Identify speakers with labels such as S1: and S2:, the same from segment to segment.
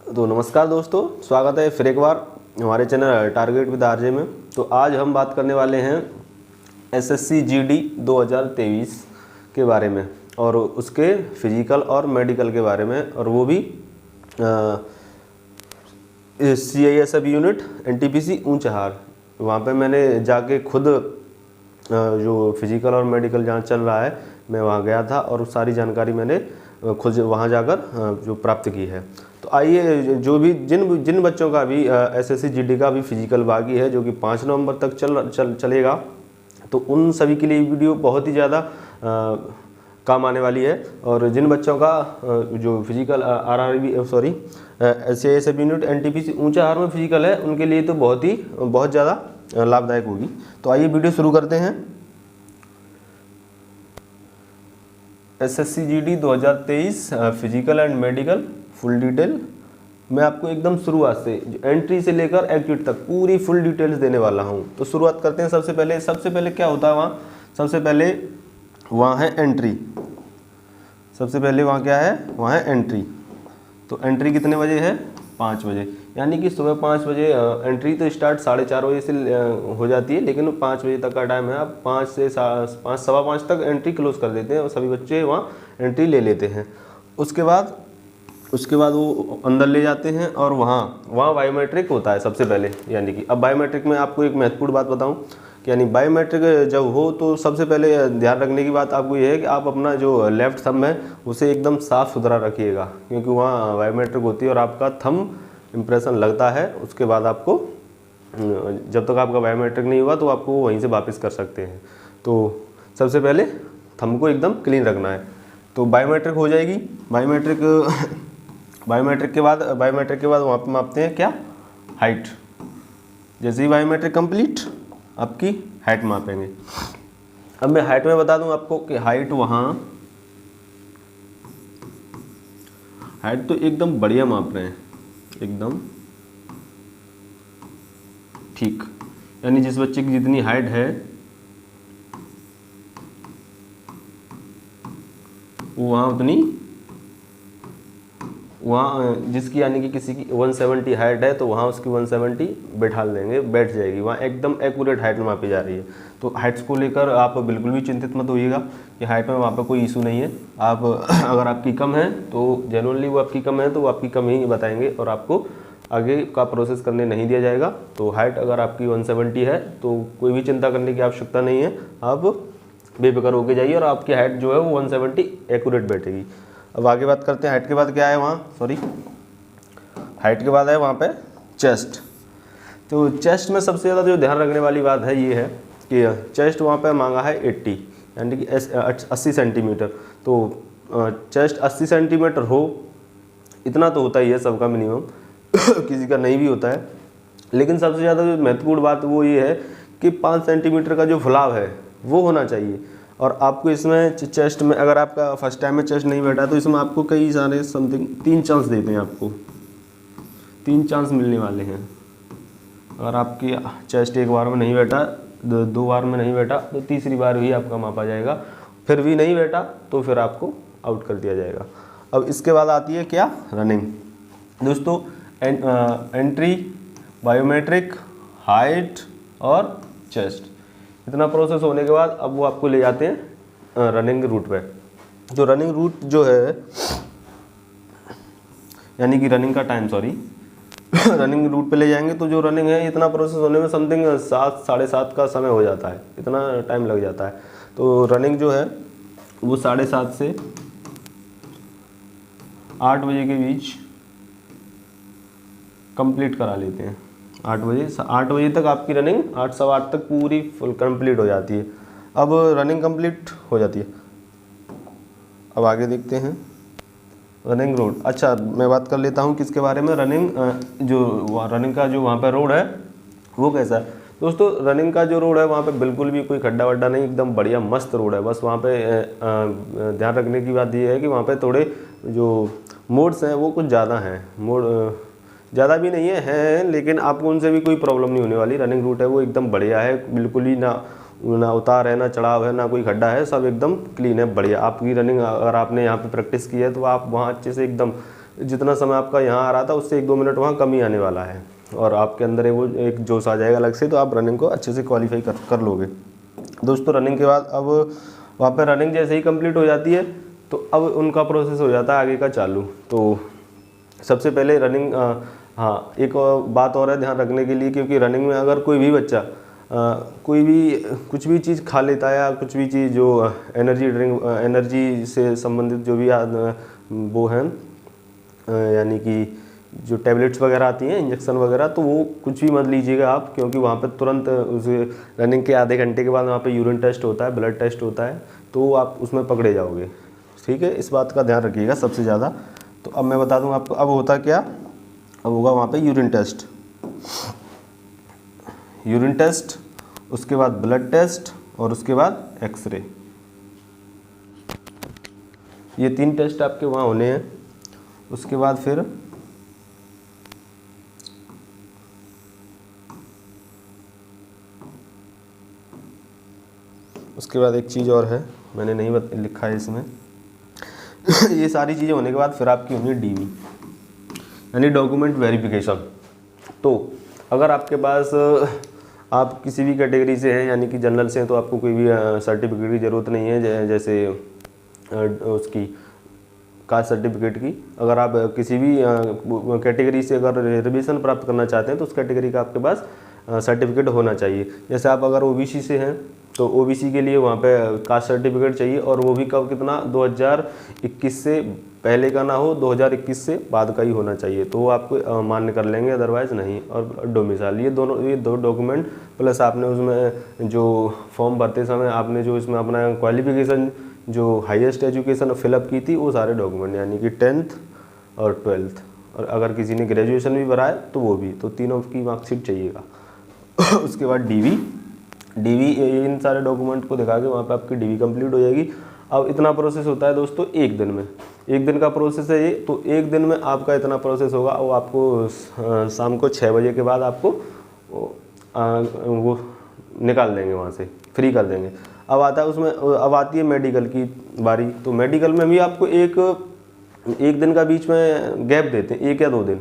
S1: तो नमस्कार दोस्तों, स्वागत है फिर एक बार हमारे चैनल टारगेट विद आरजे में। तो आज हम बात करने वाले हैं एसएससी जीडी 2023 के बारे में और उसके फिजिकल और मेडिकल के बारे में, और वो भी CISF यूनिट NTPC ऊंचहार। वहाँ पे मैंने जाके खुद जो फिजिकल और मेडिकल जहाँ चल रहा है मैं वहाँ गया था और सारी जानकारी मैंने खुद वहाँ जाकर जो प्राप्त की है। तो आइए, जो भी जिन बच्चों का भी SSC GD का भी फिजिकल बाकी है जो कि 5 नवंबर तक चलेगा, तो उन सभी के लिए वीडियो बहुत ही ज़्यादा काम आने वाली है। और जिन बच्चों का जो फिजिकल CISF यूनिट NTPC ऊंचहार में फिजिकल है उनके लिए तो बहुत ज़्यादा लाभदायक होगी। तो आइए वीडियो शुरू करते हैं। SSC GD 2023 physical and medical full detail मैं आपको एकदम शुरुआत से एंट्री से लेकर एग्जिट तक पूरी फुल डिटेल्स देने वाला हूं। तो शुरुआत करते हैं। सबसे पहले क्या होता है वहाँ? सबसे पहले वहाँ है एंट्री। सबसे पहले वहाँ क्या है? वहाँ है एंट्री। तो एंट्री कितने बजे है? 5 बजे, यानी कि सुबह 5 बजे एंट्री तो स्टार्ट 4:30 बजे से हो जाती है, लेकिन 5 बजे तक का टाइम है। आप 5 से 5 सवा 5 तक एंट्री क्लोज कर देते हैं और सभी बच्चे वहाँ एंट्री ले लेते हैं। उसके बाद वो अंदर ले जाते हैं और वहाँ बायोमेट्रिक होता है सबसे पहले। यानी कि अब बायोमेट्रिक में आपको एक महत्वपूर्ण बात बताऊँ कि यानी बायोमेट्रिक जब हो तो सबसे पहले ध्यान रखने की बात आपको ये है कि आप अपना जो लेफ़्ट थंब है उसे एकदम साफ़ सुथरा रखिएगा, क्योंकि वहाँ बायोमेट्रिक होती है और आपका थंब इम्प्रेशन लगता है। उसके बाद आपको जब तक आपका बायोमेट्रिक नहीं हुआ तो आपको वहीं से वापस कर सकते हैं। तो सबसे पहले थंब को एकदम क्लीन रखना है। तो बायोमेट्रिक हो जाएगी। बायोमेट्रिक के बाद वहाँ पे मापते हैं क्या? हाइट। जैसे ही बायोमेट्रिक कंप्लीट आपकी हाइट मापेंगे। अब मैं हाइट में बता दूं आपको कि हाइट तो एकदम बढ़िया माप रहे हैं, एकदम ठीक। यानी जिस बच्चे की जितनी हाइट है वहाँ जिसकी यानी कि किसी की 170 हाइट है तो वहाँ उसकी 170 बैठ जाएगी। वहाँ एकदम एक्यूरेट हाइट मापी जा रही है। तो हाइट्स को लेकर आप बिल्कुल भी चिंतित मत होइएगा कि हाइट में वहाँ पर कोई इशू नहीं है। आप अगर आपकी कम है तो जेन्युइनली वो आपकी कम है तो वो आपकी कम ही बताएंगे और आपको आगे का प्रोसेस करने नहीं दिया जाएगा। तो हाइट अगर आपकी 170 है तो कोई भी चिंता करने की आवश्यकता नहीं है, आप बेफिक्र होके जाइए और आपकी हाइट जो है वो 170 एक्यूरेट बैठेगी। अब आगे बात करते हैं हाइट के बाद क्या है हाइट के बाद है वहाँ पे चेस्ट। तो चेस्ट में सबसे ज़्यादा जो ध्यान रखने वाली बात है ये है कि चेस्ट वहाँ पे मांगा है 80, यानी कि 80 सेंटीमीटर। तो चेस्ट 80 सेंटीमीटर हो, इतना तो होता ही है सबका मिनिमम किसी का नहीं भी होता है। लेकिन सबसे ज़्यादा जो महत्वपूर्ण बात वो ये है कि 5 सेंटीमीटर का जो फुलाव है वो होना चाहिए। और आपको इसमें चेस्ट में, अगर आपका फर्स्ट टाइम में चेस्ट नहीं बैठा तो इसमें आपको कई सारे समथिंग 3 चांस देते हैं। आपको 3 चांस मिलने वाले हैं। अगर आपकी चेस्ट एक बार में नहीं बैठा, 2 बार में नहीं बैठा तो तीसरी बार भी आपका मापा जाएगा। फिर भी नहीं बैठा तो फिर आपको आउट कर दिया जाएगा। अब इसके बाद आती है क्या? रनिंग। दोस्तों एंट्री, बायोमेट्रिक, हाइट और चेस्ट, इतना प्रोसेस होने के बाद अब वो आपको ले जाते हैं रनिंग रूट पे। जो रनिंग रूट जो है, यानी कि रनिंग का टाइम रनिंग रूट पे ले जाएंगे तो जो रनिंग है इतना प्रोसेस होने में समथिंग 7 साढ़े 7 का समय हो जाता है, इतना टाइम लग जाता है। तो रनिंग जो है वो 7:30 से 8 बजे के बीच कंप्लीट करा लेते हैं। 8 बजे तक आपकी रनिंग 8 सवा 8 तक पूरी फुल कंप्लीट हो जाती है। अब रनिंग कंप्लीट हो जाती है। अब आगे देखते हैं रनिंग रोड। अच्छा, मैं बात कर लेता हूँ किसके बारे में। रनिंग का जो वहाँ पर रोड है वो कैसा है। दोस्तों रनिंग का जो रोड है वहाँ पे बिल्कुल भी कोई खड्डा वड्डा नहीं, एकदम बढ़िया मस्त रोड है। बस वहाँ पे ध्यान रखने की बात ये है कि वहाँ पे थोड़े जो मोड्स हैं वो कुछ ज़्यादा हैं। मोड ज़्यादा भी नहीं है लेकिन आपको उनसे भी कोई प्रॉब्लम नहीं होने वाली। रनिंग रूट है वो एकदम बढ़िया है, बिल्कुल ही ना उतार है, ना चढ़ाव है, ना कोई खड्डा है, सब एकदम क्लीन है, बढ़िया। आपकी रनिंग अगर आपने यहाँ पे प्रैक्टिस की है तो आप वहाँ अच्छे से एकदम जितना समय आपका यहाँ आ रहा था उससे 1-2 मिनट वहाँ कम ही आने वाला है, और आपके अंदर वो एक जोश आ जाएगा अलग से, तो आप रनिंग को अच्छे से क्वालिफाई कर लोगे। दोस्तों रनिंग के बाद अब वहाँ पे रनिंग जैसे ही कंप्लीट हो जाती है तो अब उनका प्रोसेस हो जाता है आगे का चालू। तो सबसे पहले रनिंग, हाँ एक और बात और है ध्यान रखने के लिए, क्योंकि रनिंग में अगर कोई भी बच्चा कोई भी कुछ भी चीज़ खा लेता है या कुछ भी चीज़ जो एनर्जी ड्रिंक, एनर्जी से संबंधित जो भी वो हैं, यानी कि जो टैबलेट्स वगैरह आती हैं, इंजेक्शन वगैरह, तो वो कुछ भी मत लीजिएगा आप, क्योंकि वहाँ पे तुरंत उस रनिंग के आधे घंटे के बाद वहाँ पे यूरिन टेस्ट होता है, ब्लड टेस्ट होता है, तो आप उसमें पकड़े जाओगे। ठीक है, इस बात का ध्यान रखिएगा सबसे ज़्यादा। तो अब मैं बता दूँ आपको अब होता क्या, अब होगा वहाँ पे यूरिन टेस्ट, उसके बाद ब्लड टेस्ट और उसके बाद एक्सरे। ये 3 टेस्ट आपके वहाँ होने हैं। उसके बाद फिर एक चीज़ और है, मैंने नहीं लिखा है इसमें ये सारी चीज़ें होने के बाद फिर आपकी होनी है डीवी, यानी डॉक्यूमेंट वेरिफिकेशन। तो अगर आपके पास आप किसी भी कैटेगरी से हैं, यानी कि जनरल से हैं, तो आपको कोई भी सर्टिफिकेट की ज़रूरत नहीं है, जैसे उसकी कास्ट सर्टिफिकेट की। अगर आप किसी भी कैटेगरी से अगर रिजर्वेशन प्राप्त करना चाहते हैं तो उस कैटेगरी का आपके पास सर्टिफिकेट होना चाहिए। जैसे आप अगर ओबीसी से हैं तो ओबीसी के लिए वहाँ पे कास्ट सर्टिफिकेट चाहिए, और वो भी कब कितना 2021 से पहले का ना हो, 2021 से बाद का ही होना चाहिए, तो वो आपको मान्य कर लेंगे, अदरवाइज़ नहीं। और डोमिसाइल, ये दो डॉक्यूमेंट प्लस आपने उसमें जो फॉर्म भरते समय आपने जो इसमें अपना क्वालिफिकेशन जो हाईएस्ट एजुकेशन फिलअप की थी, वो सारे डॉक्यूमेंट, यानी कि 10th और 12th, और अगर किसी ने ग्रेजुएशन भी भरा है तो वो भी, तो तीनों की मार्कशीट चाहिएगा। उसके बाद डीवी, इन सारे डॉक्यूमेंट को दिखा के वहाँ पे आपकी डीवी कंप्लीट हो जाएगी। अब इतना प्रोसेस होता है दोस्तों एक दिन में, एक दिन का प्रोसेस है ये, तो एक दिन में आपका इतना प्रोसेस होगा। वो आपको शाम को 6 बजे के बाद आपको वो निकाल देंगे, वहाँ से फ्री कर देंगे। अब आता है उसमें, अब आती है मेडिकल की बारी। तो मेडिकल में भी आपको एक दिन का बीच में गैप देते हैं, 1 या 2 दिन,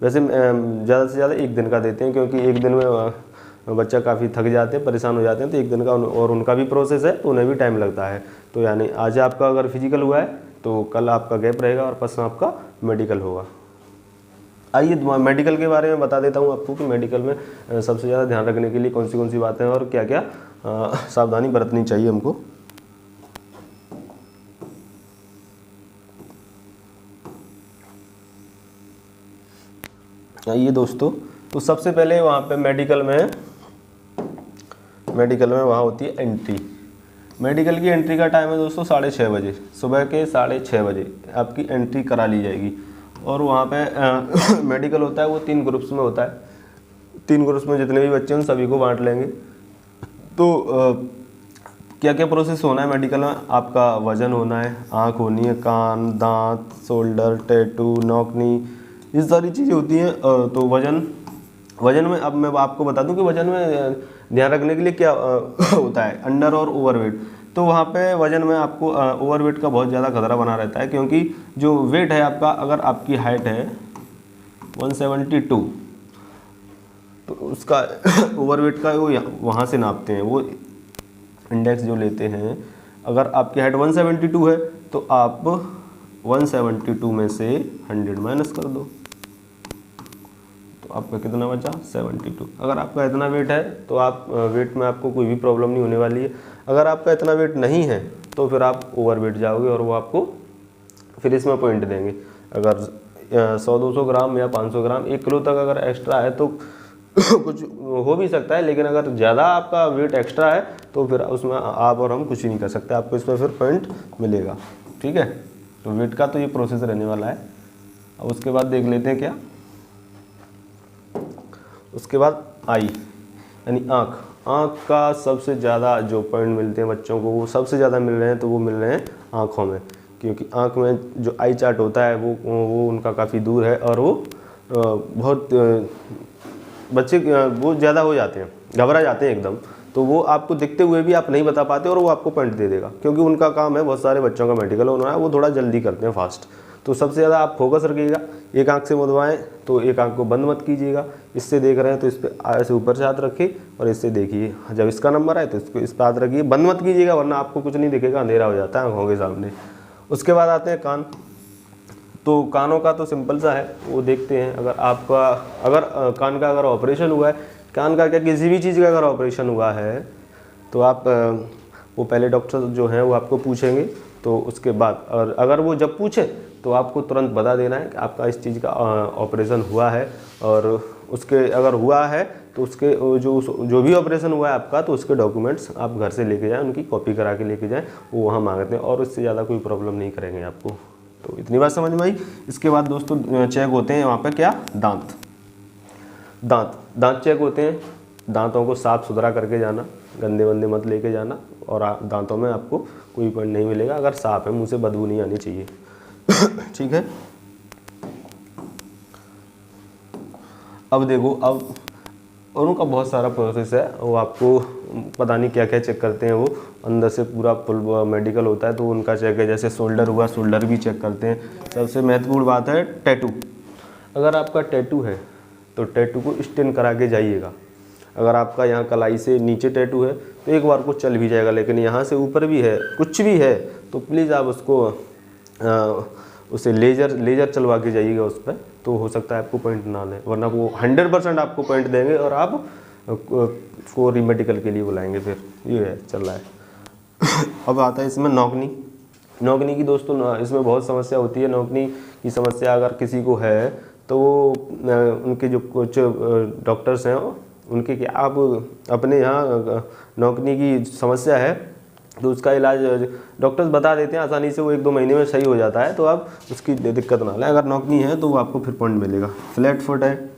S1: वैसे ज़्यादा से ज़्यादा 1 दिन का देते हैं, क्योंकि एक दिन में बच्चा काफ़ी थक जाते हैं, परेशान हो जाते हैं, तो 1 दिन का, और उनका भी प्रोसेस है तो उन्हें भी टाइम लगता है। तो यानी आज आपका अगर फिजिकल हुआ है तो कल आपका गैप रहेगा और परसों आपका मेडिकल होगा। आइए मेडिकल के बारे में बता देता हूँ आपको कि मेडिकल में सबसे ज़्यादा ध्यान रखने के लिए कौन सी बातें हैं और क्या क्या सावधानी बरतनी चाहिए हमको। आइए दोस्तों, तो सबसे पहले वहाँ पे मेडिकल में वहाँ होती है एंट्री। मेडिकल की एंट्री का टाइम है दोस्तों 6:30 बजे, सुबह के 6:30 बजे आपकी एंट्री करा ली जाएगी। और वहाँ पे मेडिकल होता है वो 3 ग्रुप्स में होता है, 3 ग्रुप्स में जितने भी बच्चे हैं उन सभी को बांट लेंगे। तो क्या क्या प्रोसेस होना है मेडिकल में, आपका वजन होना है, आँख होनी है, कान, दांत, शोल्डर, टैटू, नौकनी, ये सारी चीज़ें होती हैं। तो वजन में अब मैं आपको बता दूं कि वजन में ध्यान रखने के लिए क्या होता है, अंडर और ओवरवेट। तो वहाँ पे वजन में आपको ओवरवेट का बहुत ज़्यादा खतरा बना रहता है, क्योंकि जो वेट है आपका, अगर आपकी हाइट है 172 तो उसका ओवरवेट का वो वहाँ से नापते हैं, वो इंडेक्स जो लेते हैं। अगर आपकी हाइट 172 है तो आप 172 में से 100 माइनस कर दो, तो आपका कितना बचा 72। अगर आपका इतना वेट है तो आप वेट में आपको कोई भी प्रॉब्लम नहीं होने वाली है। अगर आपका इतना वेट नहीं है तो फिर आप ओवर वेट जाओगे और वो आपको फिर इसमें पॉइंट देंगे। अगर 100-200 ग्राम या 500 ग्राम 1 किलो तक अगर एक्स्ट्रा है तो कुछ हो भी सकता है, लेकिन अगर ज़्यादा आपका वेट एक्स्ट्रा है तो फिर उसमें आप और हम कुछ ही नहीं कर सकते, आपको इसमें फिर पॉइंट मिलेगा। ठीक है, तो वेट का तो ये प्रोसेस रहने वाला है। अब उसके बाद देख लेते हैं क्या, उसके बाद आई यानी आँख का सबसे ज़्यादा जो पॉइंट मिलते हैं बच्चों को, वो सबसे ज़्यादा मिल रहे हैं, तो वो मिल रहे हैं आँखों में, क्योंकि आँख में जो आई चार्ट होता है वो उनका काफ़ी दूर है, और वो बहुत बच्चे वो ज़्यादा हो जाते हैं, घबरा जाते हैं एकदम, तो वो आपको दिखते हुए भी आप नहीं बता पाते और वो आपको पॉइंट दे देगा, क्योंकि उनका काम है बहुत सारे बच्चों का मेडिकल होना है, वो थोड़ा जल्दी करते हैं फास्ट। तो सबसे ज़्यादा आप फोकस रखिएगा। एक आंख से मुदवाएं तो एक आंख को बंद मत कीजिएगा। इससे देख रहे हैं तो इस पर ऐसे ऊपर से हाथ रखिए और इससे देखिए। जब इसका नंबर आए तो इसको इस पर हाथ रखिए, बंद मत कीजिएगा वरना आपको कुछ नहीं दिखेगा, अंधेरा हो जाता है आँखों के सामने। उसके बाद आते हैं कान। तो कानों का तो सिंपल सा है, वो देखते हैं। अगर कान का अगर ऑपरेशन हुआ है, कान का क्या किसी भी चीज़ का अगर ऑपरेशन हुआ है तो आप वो पहले डॉक्टर जो हैं वो आपको पूछेंगे। तो उसके बाद और अगर वो जब पूछे तो आपको तुरंत बता देना है कि आपका इस चीज़ का ऑपरेशन हुआ है। और उसके अगर हुआ है तो उसके जो भी ऑपरेशन हुआ है आपका, तो उसके डॉक्यूमेंट्स आप घर से लेके जाएं, उनकी कॉपी करा के लेके जाएं, वो वहाँ मांगते हैं और उससे ज़्यादा कोई प्रॉब्लम नहीं करेंगे आपको। तो इतनी बात समझ में आई। इसके बाद दोस्तों चेक होते हैं वहाँ पे क्या, दांत चेक होते हैं। दांतों को साफ़ सुथरा करके जाना, गंदे वंदे मत लेके जाना, और दांतों में आपको कोई पॉइंट नहीं मिलेगा अगर साफ़ है, मुंह से बदबू नहीं आनी चाहिए। ठीक है। अब देखो, अब और उनका बहुत सारा प्रोसेस है, वो आपको पता नहीं क्या क्या चेक करते हैं, वो अंदर से पूरा फुल मेडिकल होता है तो उनका चेक है। जैसे शोल्डर हुआ, शोल्डर भी चेक करते हैं। सबसे महत्वपूर्ण बात है टैटू। अगर आपका टैटू है तो टैटू को स्टेन करा के जाइएगा। अगर आपका यहाँ कलाई से नीचे टैटू है तो एक बार को चल भी जाएगा, लेकिन यहाँ से ऊपर भी है, कुछ भी है तो प्लीज़ आप उसको उसे लेज़र चलवा के जाइएगा उस पर, तो हो सकता है आपको पॉइंट ना दें, वरना वो 100% आपको पॉइंट देंगे और आप को रीमेडिकल के लिए बुलाएंगे। फिर ये है चल रहा है। अब आता है इसमें नौकनी की दोस्तों, इसमें बहुत समस्या होती है। नौकनी की समस्या अगर किसी को है तो वो उनके जो कुछ डॉक्टर्स हैं उनके क्या, आप अपने यहाँ नौकनी की समस्या है तो उसका इलाज डॉक्टर्स बता देते हैं आसानी से, वो 1-2 महीने में सही हो जाता है। तो आप उसकी दिक्कत ना लें। अगर नौकनी है तो वो आपको फिर पॉइंट मिलेगा। फ्लैट फुट है,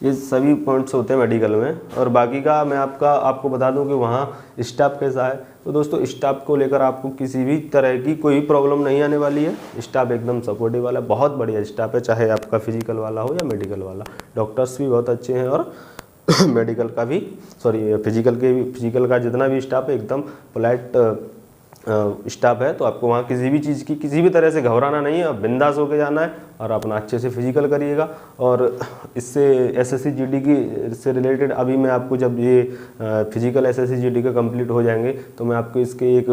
S1: ये सभी पॉइंट्स होते हैं मेडिकल में। और बाकी का मैं आपको बता दूं कि वहाँ स्टाफ कैसा है। तो दोस्तों स्टाफ को लेकर आपको किसी भी तरह की कोई प्रॉब्लम नहीं आने वाली है। स्टाफ एकदम सपोर्टिव वाला, बहुत बढ़िया स्टाफ है, चाहे आपका फिजिकल वाला हो या मेडिकल वाला। डॉक्टर्स भी बहुत अच्छे हैं और मेडिकल का भी, फिजिकल का जितना भी स्टाफ है एकदम पोलाइट स्टाफ है। तो आपको वहाँ किसी भी चीज़ की किसी भी तरह से घबराना नहीं है, अब बिंदास होकर जाना है और अपना अच्छे से फिजिकल करिएगा। और इससे SSC GD की से रिलेटेड अभी मैं आपको, जब ये फिजिकल SSC GD का कंप्लीट हो जाएंगे तो मैं आपको इसके एक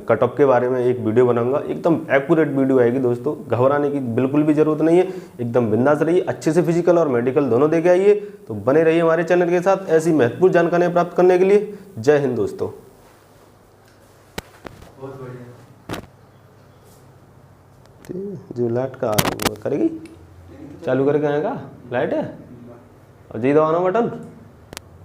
S1: कट ऑफ के बारे में एक वीडियो बनाऊंगा। एकदम एक्यूरेट वीडियो आएगी दोस्तों, घबराने की बिल्कुल भी ज़रूरत नहीं है, एकदम बिंदास रहिए, अच्छे से फिजिकल और मेडिकल दोनों दे के आइए। तो बने रहिए हमारे चैनल के साथ ऐसी महत्वपूर्ण जानकारियाँ प्राप्त करने के लिए। जय हिंद दोस्तों।
S2: बहुत बढ़िया।
S1: जो लाइट का करेगी चालू करके आएगा, लाइट है और जी दबाना बटन।